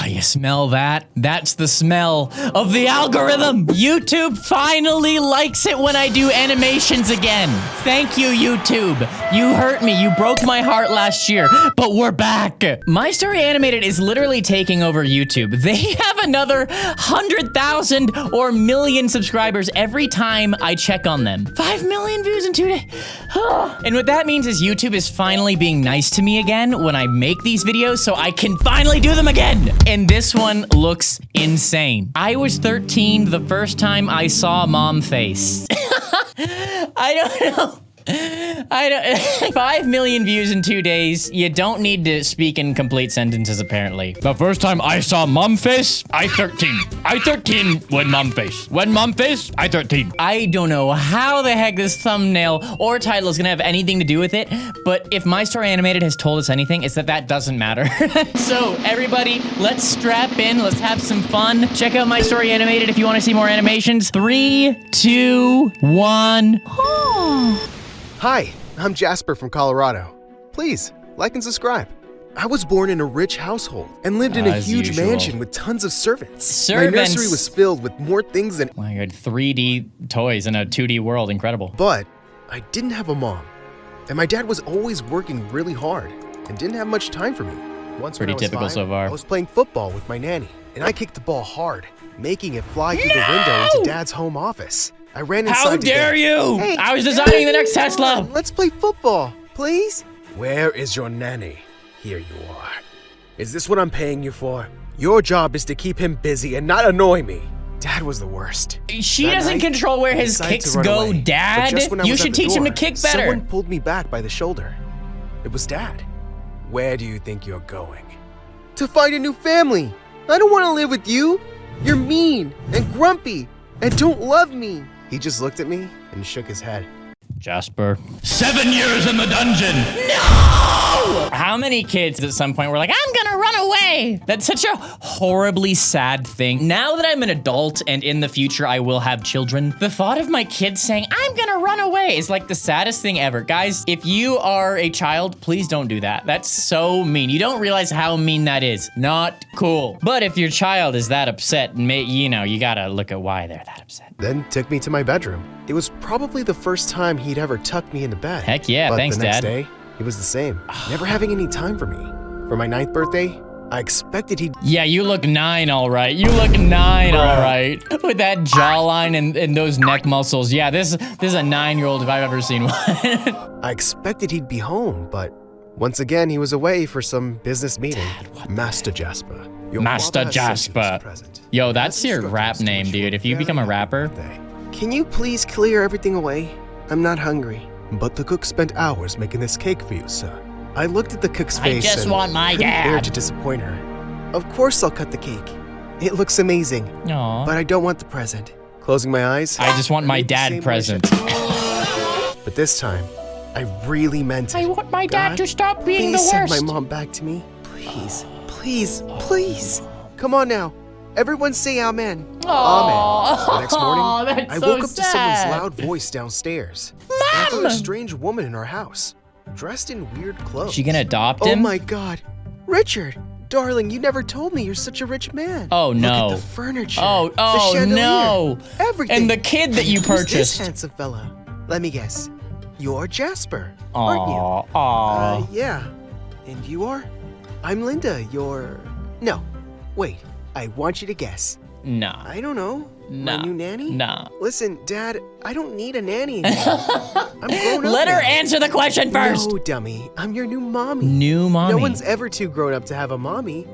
you smell that? That's the smell of the algorithm. YouTube finally likes it when I do animations again. Thank you, YouTube. You hurt me. You broke my heart last year, but we're back. My Story Animated is literally taking over YouTube. They have another 100,000 or million subscribers every time I check on them. 5 million views in 2 days. And what that means is YouTube is finally being nice to me again when I make these videos, so I can finally do them again. And this one looks insane. I was 13 the first time I saw Mom Face. I don't know. 5 million views in 2 days. You don't need to speak in complete sentences, apparently. The first time I saw Mom Face, I 13. I 13 when Mom Face. When Mom Face, I 13. I don't know how the heck this thumbnail or title is gonna have anything to do with it, but if My Story Animated has told us anything, it's that doesn't matter. So, everybody, let's strap in. Let's have some fun. Check out My Story Animated if you want to see more animations. 3, 2, 1. Hi, I'm Jasper from Colorado. Please, like and subscribe. I was born in a rich household and lived in a huge mansion with tons of servants. My nursery was filled with more things than— My God, 3D toys in a 2D world, incredible. But I didn't have a mom, and my dad was always working really hard and didn't have much time for me. Once Pretty when I was typical 5, so far. I was playing football with my nanny, and I kicked the ball hard, making it fly through the window into Dad's home office. I ran inside. How dare you! Hey, I was designing the next Tesla! Let's play football, please. Where is your nanny? Here you are. Is this what I'm paying you for? Your job is to keep him busy and not annoy me. Dad was the worst. She doesn't control where his kicks go, Dad. You should teach him to kick better. Someone pulled me back by the shoulder. It was Dad. Where do you think you're going? To find a new family. I don't want to live with you. You're mean and grumpy and don't love me. He just looked at me and shook his head. Jasper. 7 years in the dungeon! No! How many kids at some point were like, I'm gonna run away? That's such a horribly sad thing. Now that I'm an adult and in the future I will have children, the thought of my kids saying, I'm gonna run away is like the saddest thing ever. Guys, if you are a child, please don't do that. That's so mean. You don't realize how mean that is. Not cool. But if your child is that upset, you know, you gotta look at why they're that upset. Then took me to my bedroom. It was probably the first time he'd ever tucked me into bed. Heck yeah, but thanks, the next Dad. day, it was the same. Never having any time for me. For my 9th birthday, I expected he'd— Yeah, you look 9, all right. You look 9, all right. With that jawline and those neck muscles. Yeah, this is a 9-year-old if I've ever seen one. I expected he'd be home, but once again, he was away for some business meeting. Dad, Master Jasper. Master Jasper. Yo, that's your rap name, dude. If you become a rapper. Can you please clear everything away? I'm not hungry. But the cook spent hours making this cake for you, sir. I looked at the cook's face I just want my couldn't bear dad. to disappoint her. Of course I'll cut the cake. It looks amazing. Aw. But I don't want the present. Closing my eyes, I just want my made the dad same present. wish. But this time, I really meant it. I want my dad God, to stop being the please worst. send my mom back to me. Please, please, please. Come on now. Everyone say amen. Amen. The next morning, I woke up to someone's loud voice downstairs. I found a strange woman in our house, dressed in weird clothes. She gonna adopt him? Oh my God. Richard, darling, you never told me you're such a rich man. Oh no. Look at the furniture. Oh the chandelier, no. everything. And the kid that you Who's this purchased. handsome fella? Let me guess. You're Jasper, aren't you? Aw. Yeah. And you are? I'm Linda, you're— No, wait. I want you to guess. Nah. I don't know. Nah. My new nanny? Nah. Listen, Dad, I don't need a nanny anymore. I'm grown up Let her now. answer the question first. No, dummy. I'm your new mommy. New mommy. No one's ever too grown up to have a mommy.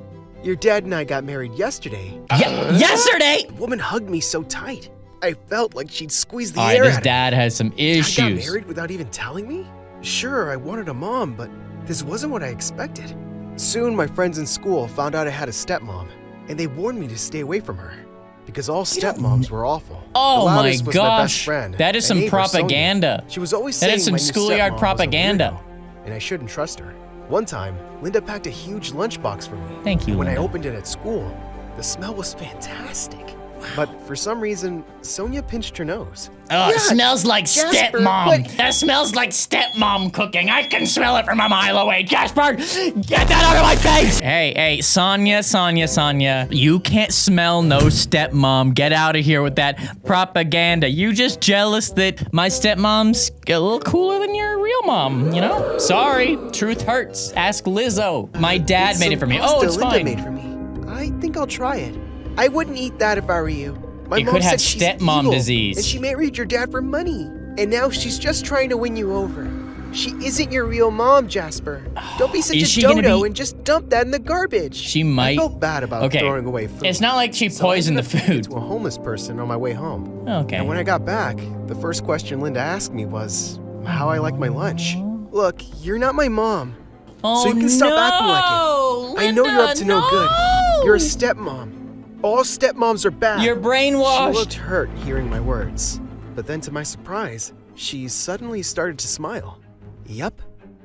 Your dad and I got married yesterday. Yesterday? The woman hugged me so tight. I felt like she'd squeeze the All air right, this out of me. dad has some I got issues. married without even telling me? Sure, I wanted a mom, but this wasn't what I expected. Soon, my friends in school found out I had a stepmom, and they warned me to stay away from her, because all stepmoms were awful. Oh The my loudest was my best gosh. friend, That is my some neighbor, propaganda. Sonia. She was always That saying is some my new schoolyard stepmom was a propaganda. weirdo, and I shouldn't trust her. One time, Linda packed a huge lunchbox for me. Thank you, When I Linda. opened it at school, the smell was fantastic. But for some reason, Sonia pinched her nose. Oh, it smells like Jasper, stepmom. what? That smells like stepmom cooking. I can smell it from a mile away. Jasper, get that out of my face. Hey, Sonia. You can't smell no stepmom. Get out of here with that propaganda. You just jealous that my stepmom's a little cooler than your real mom, you know? Sorry, truth hurts. Ask Lizzo. My dad made it for me. Oh, it's Linda fine. made for me. I think I'll try it. I wouldn't eat that if I were you. My You mom could have said she's stepmom evil, disease. and she married your dad for money. And now she's just trying to win you over. She isn't your real mom, Jasper. Don't be such Is a she gonna dodo be- and just dump that in the garbage. She might. I felt bad about Okay. throwing away food. It's not like she So I poisoned the ended up giving it food. to a homeless person on my way home. Okay. And when I got back, the first question Linda asked me was how I liked my lunch. Look, you're not my mom. Oh, So you can stop acting like it. I know you're up to no good. You're a stepmom. All stepmoms are bad. You're brainwashed. She looked hurt hearing my words. But then to my surprise, she suddenly started to smile. Yup,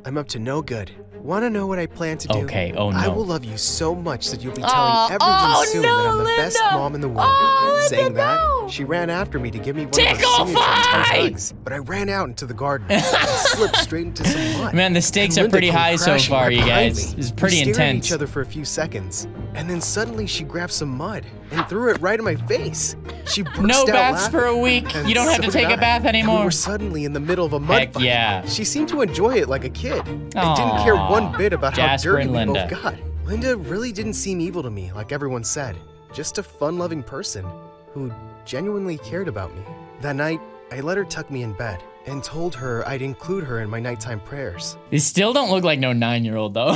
I'm up to no good. Wanna know what I plan to do? Okay, oh no. I will love you so much that you'll be telling everyone soon that I'm the best mom in the world. Saying that, she ran after me to give me one of her Tickle signature fight! hugs. But I ran out into the garden and slipped straight into some mud. Man, the stakes And are pretty Linda came high so crashing far, right you behind guys. me. It's pretty We stared at intense. each other for a few seconds, and then suddenly she grabbed some mud and threw it right in my face. She burst No out baths laughing, for a week. and You don't have so to did take a I. bath And we anymore. were suddenly in the middle of a mud Heck fight. yeah. She seemed to enjoy it like a kid and didn't Aw. care one bit about Jasper how dirty and we Linda. both got. Linda really didn't seem evil to me like everyone said. Just a fun-loving person who genuinely cared about me. That night, I let her tuck me in bed and told her I'd include her in my nighttime prayers. You still don't look like no 9-year-old though.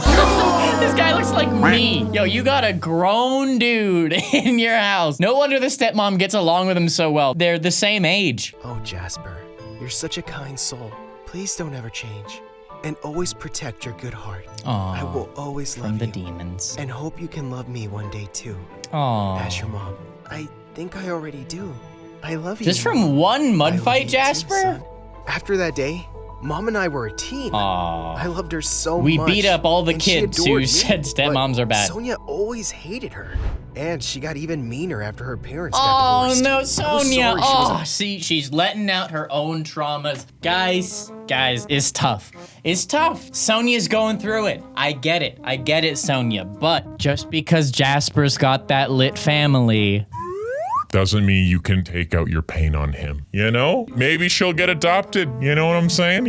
This guy looks like me. Yo, you got a grown dude in your house. No wonder the stepmom gets along with him so well. They're the same age. Oh, Jasper, you're such a kind soul. Please don't ever change. And always protect your good heart. Aw, I will always from love the you. demons. And hope you can love me one day too. Aw. As your mom. I think I already do. I love you. Just Mom. from one mud I love fight, you too, Jasper? son. After that day, Mom and I were a team. Aw. I loved her so We much. beat up all the and she kids adored who me, said stepmoms but are bad. Sonia always hated her. And she got even meaner after her parents got Oh divorced. no, I was Sonia. sorry she was Oh, see, she's letting out her own traumas. Guys, it's tough. It's tough. Sonia's going through it. I get it, Sonia. But just because Jasper's got that lit family, doesn't mean you can take out your pain on him. You know? Maybe she'll get adopted. You know what I'm saying?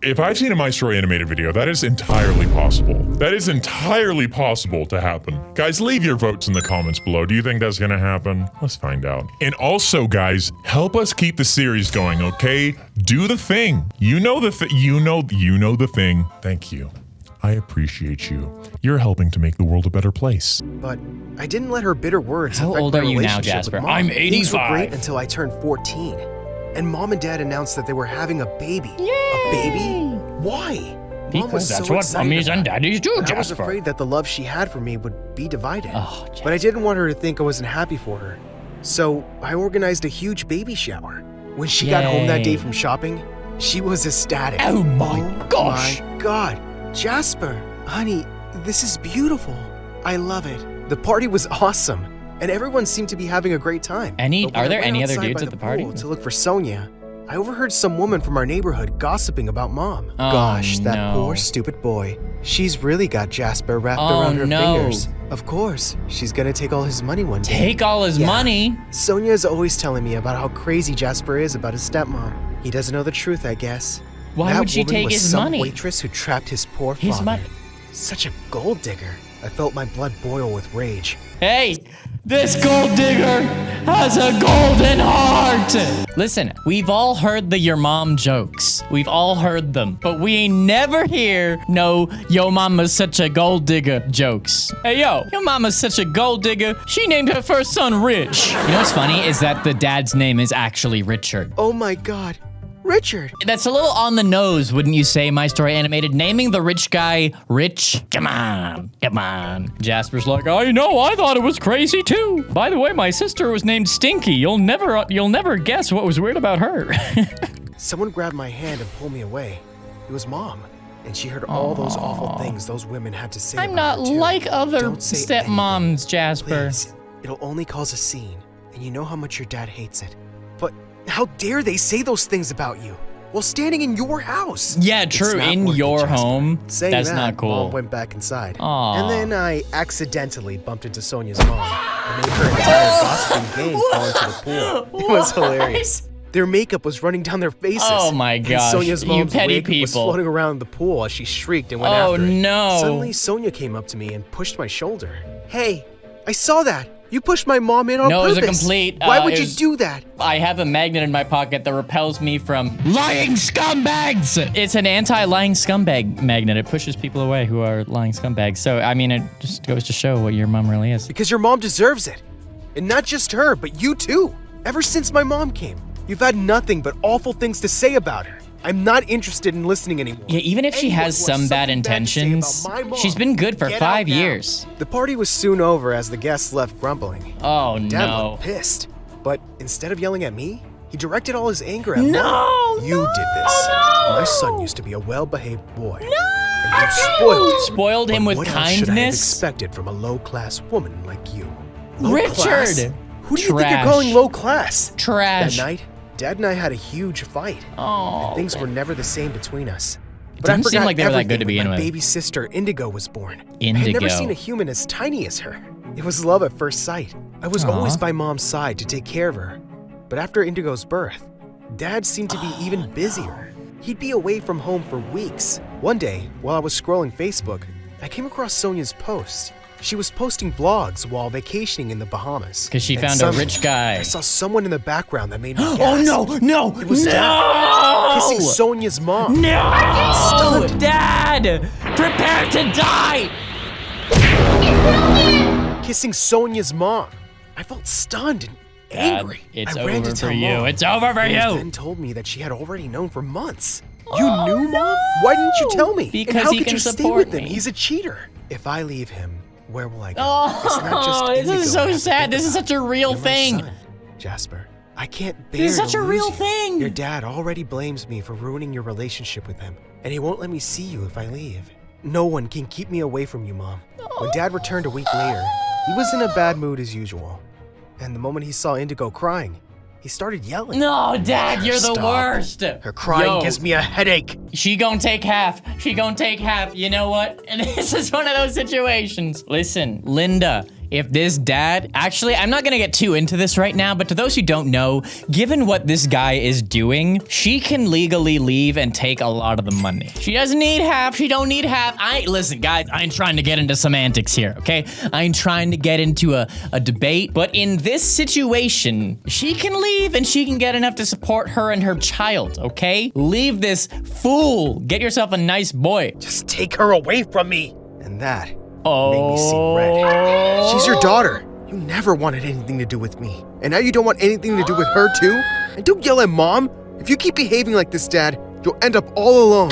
If I've seen a My Story Animated video, that is entirely possible. That is entirely possible to happen. Guys, leave your votes in the comments below. Do you think that's gonna happen? Let's find out. And also, guys, help us keep the series going, okay? Do the thing. You know the thing. Thank you. I appreciate you. You're helping to make the world a better place. But I didn't let her bitter words How affect old my are you now, relationship Jasper? with Mom. I'm Things were 85. great until I turned 14. And Mom and Dad announced that they were having a baby. A baby? Why? Mom because was that's so what excited mummies and about it. daddies do, But I was Jasper. afraid that the love she had for me would be divided. Oh, But I didn't want her to think I wasn't happy for her. So I organized a huge baby shower. When she got home that day Yay. from shopping, she was ecstatic. Oh my gosh. My God. Jasper, honey, this is beautiful. I love it. The party was awesome, and everyone seemed to be having a great time. But when Are I there went any other outside dudes by at the party? pool to look for Sonia, I overheard some woman from our neighborhood gossiping about Mom. Oh, Gosh, that no. poor stupid boy. She's really got Jasper wrapped Oh, around her no. fingers. Of course, she's gonna take all his money one day. Take all his Yeah. money. Sonia's always telling me about how crazy Jasper is about his stepmom. He doesn't know the truth, I guess. Why That would she woman take was his some money? waitress who trapped his poor His father. money. Such a gold digger. I felt my blood boil with rage. Hey, this gold digger has a golden heart. Listen, we've all heard the your mom jokes. We've all heard them, but we ain't never hear no yo mama's such a gold digger jokes. Hey yo, your mama's such a gold digger. She named her first son Rich. You know what's funny is that the dad's name is actually Richard. Oh my God. Richard! That's a little on the nose, wouldn't you say, My Story Animated? Naming the rich guy Rich? Come on. Jasper's like, I know, I thought it was crazy too. By the way, my sister was named Stinky. You'll never guess what was weird about her. Someone grabbed my hand and pulled me away. It was Mom, and she heard all those awful things those women had to say I'm about not her, too. like other Don't say stepmoms, anything, Jasper. Please. It'll only cause a scene. And you know how much your dad hates it. But how dare they say those things about you while standing in your house? Yeah, It's true. not In worth it, your Jasper. home. Saying That's that, not cool. Mom went back inside. Aw. And then I accidentally bumped into Sonia's mom and made her entire gossiping gang fall into the pool. It was hilarious. Their makeup was running down their faces. Oh my And gosh, Sonia's you mom's petty wig was people. floating around the pool as she shrieked and went Oh, after it. no. Suddenly, Sonia came up to me and pushed my shoulder. Hey, I saw that. You pushed my mom in on No, it was purpose. a complete, Why would it you was- do that? I have a magnet in my pocket that repels me from lying scumbags. It's an anti-lying scumbag magnet. It pushes people away who are lying scumbags. So, I mean, it just goes to show what your mom really is. Because your mom deserves it. And not just her, but you too. Ever since my mom came, you've had nothing but awful things to say about her. I'm not interested in listening anymore. Yeah, even if she Anyone has who some bad something to say intentions, about my mom, she's been good for get 5 out now. years. The party was soon over as the guests left grumbling. Oh, Dad no. looked pissed, but instead of yelling at me, he directed all his anger at No, Mom. You did this. no. My son used to be a well-behaved boy. And you spoiled him. Spoiled him But with what else should I have kindness? expected from a low-class woman like you? Richard! Class? Who do you think you're Trash. calling low class? Trash. That night, Dad and I had a huge fight. Oh, and things were never the same between us. But Didn't I seem forgot like they were that good to everything begin when my with. baby sister Indigo was born. I Indigo. had never seen a human as tiny as her. It was love at first sight. I was Aw. always by Mom's side to take care of her. But after Indigo's birth, Dad seemed to be even busier. He'd be away from home for weeks. One day, while I was scrolling Facebook, I came across Sonia's post. She was posting vlogs while vacationing in the Bahamas. 'Cause she And found a suddenly, rich guy. I saw someone in the background that made me gasp. Oh, no, It was no! Dad, kissing Sonia's mom. No! Dad! Prepare to die! Kissing Sonia's mom. I felt stunned and Dad, angry. it's I ran over to tell for you. Mom. It's over for Rose you. then told me that she had already known for months. You knew, Mom? Why didn't you tell me? Because and how he could can you stay support with him? me. He's a cheater. If I leave him, where will I go? Oh, It's not just this Indigo is I so have to sad. think This is about. such a real You're my thing. son, Jasper. I can't bear This is to such a lose real you. thing. Your dad already blames me for ruining your relationship with him, and he won't let me see you if I leave. No one can keep me away from you, Mom. When Dad returned a week later, he was in a bad mood as usual. And the moment he saw Indigo crying, he started yelling. No, Dad, you're the Stop. worst. Her crying Yo, gives me a headache. She gonna take half. She gonna take half. You know what? And this is one of those situations. Listen, Linda, if this dad, actually, I'm not gonna get too into this right now, but to those who don't know, given what this guy is doing, she can legally leave and take a lot of the money. She doesn't need half, she don't need half. Listen, guys, I ain't trying to get into semantics here, okay? I ain't trying to get into a debate, but in this situation, she can leave and she can get enough to support her and her child, okay? Leave this fool. Get yourself a nice boy. Just take her away from me. And that made me see red. She's your daughter. You never wanted anything to do with me. And now you don't want anything to do with her too? And don't yell at Mom. If you keep behaving like this, Dad, you'll end up all alone.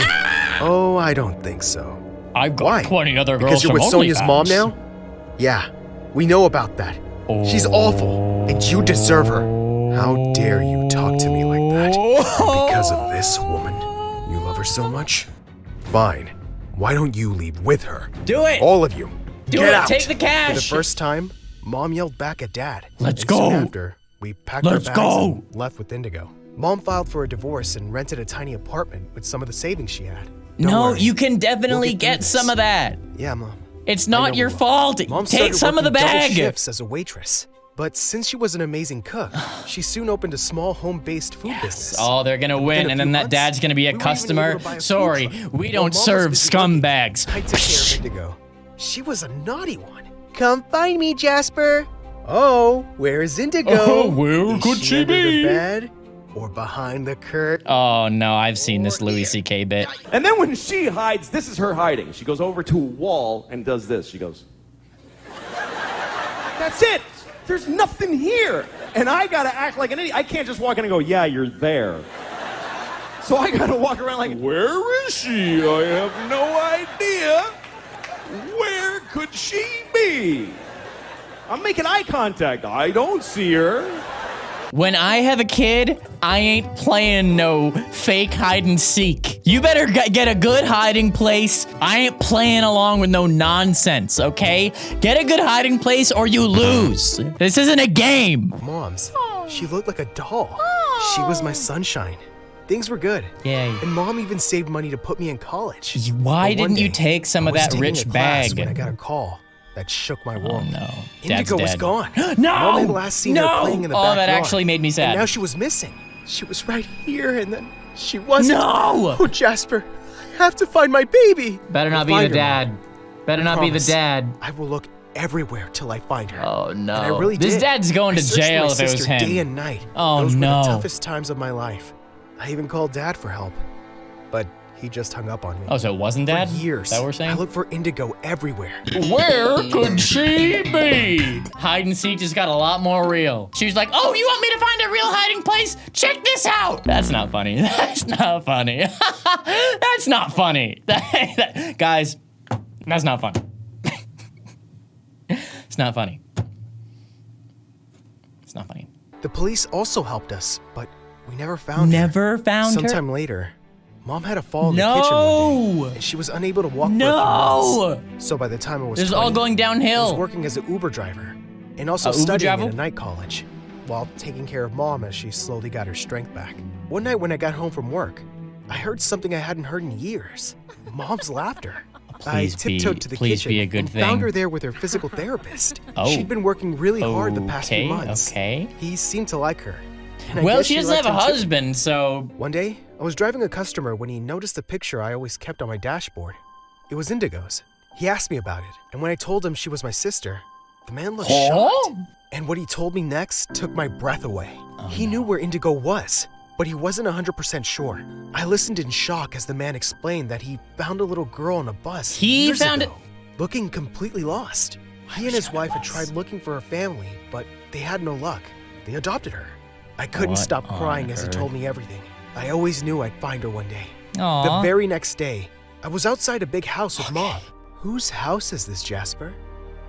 Oh, I don't think so. I've got Why? 20 other girls Because you're with from Sonia's mom OnlyFans. now? Yeah, we know about that. She's awful, and you deserve her. How dare you talk to me like that? And because of this woman, you love her so much? Fine. Why don't you leave with her? Do it. All of you. Do Get it. out. Take the cash. For the first time, Mom yelled back at Dad. Let's And go. Soon after, we packed Let's our bags go. and left with Indigo. Mom filed for a divorce and rented a tiny apartment with some of the savings she had. Don't No, worry. you can definitely We'll get through get this. some of that. Yeah, Mom. It's I not know your we will. fault. Mom Take started some of the working double bag. shifts as a waitress. But since she was an amazing cook, she soon opened a small home-based food business. Oh, they're gonna And win, within a and then few that months, dad's gonna be a we were even customer. able to buy a food Sorry, truck. we While don't Mom was serve busy working, scumbags. I took care of Indigo. She was a naughty one. Come find me, Jasper. Oh, where is Indigo? Oh, where Is could she under be? The bed or behind the curtain? Oh no, I've seen this Louis C.K. bit. And then when she hides, this is her hiding. She goes over to a wall and does this. She goes, that's it. There's nothing here. And I gotta act like an idiot. I can't just walk in and go, yeah, you're there. So I gotta walk around like, where is she? I have no idea. Where could she be? I'm making eye contact. I don't see her. When I have a kid, I ain't playing no fake hide and seek. You better get a good hiding place. I ain't playing along with no nonsense, okay? Get a good hiding place or you lose. This isn't a game. Mom's, she looked like a doll. She was my sunshine. Things were good. Yay. And Mom even saved money to put me in college. Why But one didn't you day, take some I of was that taking rich a class bag? when I got a call that shook my world. Oh no. Dad's Indigo was dead. gone. No! Mom had last seen her playing in the Oh, backyard. that actually made me sad. And now she was missing. She was right here, and then she wasn't. No! Oh, Jasper, I have to find my baby. Better not I'll be the find her, dad. Mom. Better I not be the promise. dad. I will look everywhere till I find her. Oh no. And I really This did. dad's going I to searched for jail my if it was sister him. Day and night. Oh, Those no. were the toughest times of my life. I even called Dad for help, but he just hung up on me. Oh, so it wasn't dad? For years, Is that what we're I saying? looked for Indigo everywhere. Where could she be? Hide and seek just got a lot more real. She was like, oh, you want me to find a real hiding place? Check this out. That's not funny. That's not funny. That's not funny. Guys, that's not funny. It's not funny. It's not funny. The police also helped us, but we never found her. Never found her? Sometime later, Mom had a fall in the kitchen one No! day, and she was unable to walk for a No! few months. So by the time I was This is 20, all going I was downhill. working as an Uber driver and also A Uber studying driver? at a night college while taking care of Mom as she slowly got her strength back. One night when I got home from work, I heard something I hadn't heard in years. Mom's laughter. I Please be- tiptoed to the please kitchen be a good and thing. found her there with her physical therapist. Oh. She'd been working really hard the past few Okay, months. okay. He seemed to like her. and I Well, guess she doesn't have liked a him too. husband, so One day, I was driving a customer when he noticed the picture I always kept on my dashboard. It was Indigo's. He asked me about it, and when I told him she was my sister, the man looked shocked. And what he told me next took my breath away. He knew where Indigo was, but he wasn't 100% sure. I listened in shock as the man explained that he found a little girl on a bus He years found ago, looking completely lost. He and his wife had tried looking for her family, but they had no luck. They adopted her. I couldn't What stop on crying as he earth? told me everything. I always knew I'd find her one day. Aw. The very next day, I was outside a big house with Mom. Whose house is this, Jasper?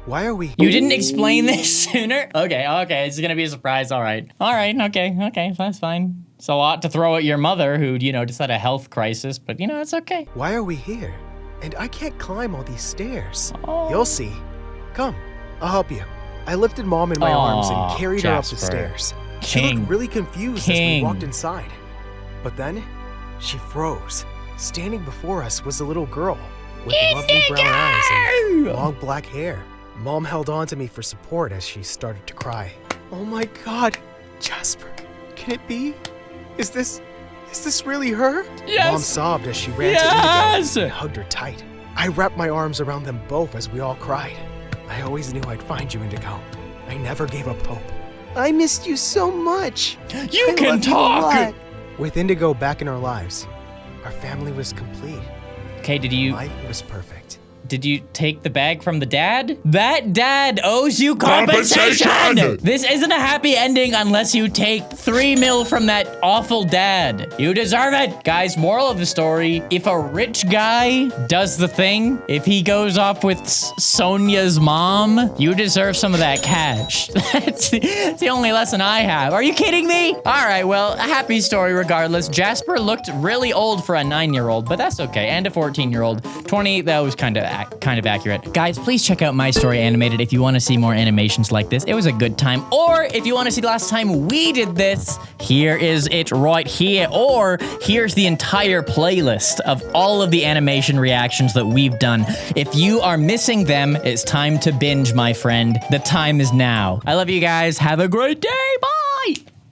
Why are we... You didn't explain this sooner? Okay, it's gonna be a surprise, all right. Okay, that's fine. It's a lot to throw at your mother who, just had a health crisis, but it's okay. Why are we here? And I can't climb all these stairs. Oh. You'll see. Come, I'll help you. I lifted Mom in my arms Aw, and carried her up the Jasper. stairs. She King. looked really confused as we King. walked inside. But then, she froze. Standing before us was a little girl with lovely brown eyes and long black hair. Mom held on to me for support as she started to cry. Oh my God, Jasper, can it be? Is this really her? Yes. Mom sobbed as she ran Yes. to Indigo and hugged her tight. I wrapped my arms around them both as we all cried. I always knew I'd find you, Indigo. I never gave up hope. I missed you so much. You I can love you a talk. lot. With Indigo back in our lives, our family was complete. Okay, did you Life was perfect. take the bag from the dad? That dad owes you compensation! Compensation! This isn't a happy ending unless you take 3 mil from that awful dad. You deserve it! Guys, moral of the story, if a rich guy does the thing, if he goes off with Sonia's mom, you deserve some of that cash. That's the only lesson I have. Are you kidding me? All right, well, a happy story regardless. Jasper looked really old for a 9-year-old, but that's okay. And a 14-year-old. 20, that was kind of accurate. Guys, please check out My Story Animated if you want to see more animations like this. It was a good time. Or if you want to see the last time we did this, here is it right here. Or here's the entire playlist of all of the animation reactions that we've done. If you are missing them, it's time to binge, my friend. The time is now. I love you guys. Have a great day. Bye.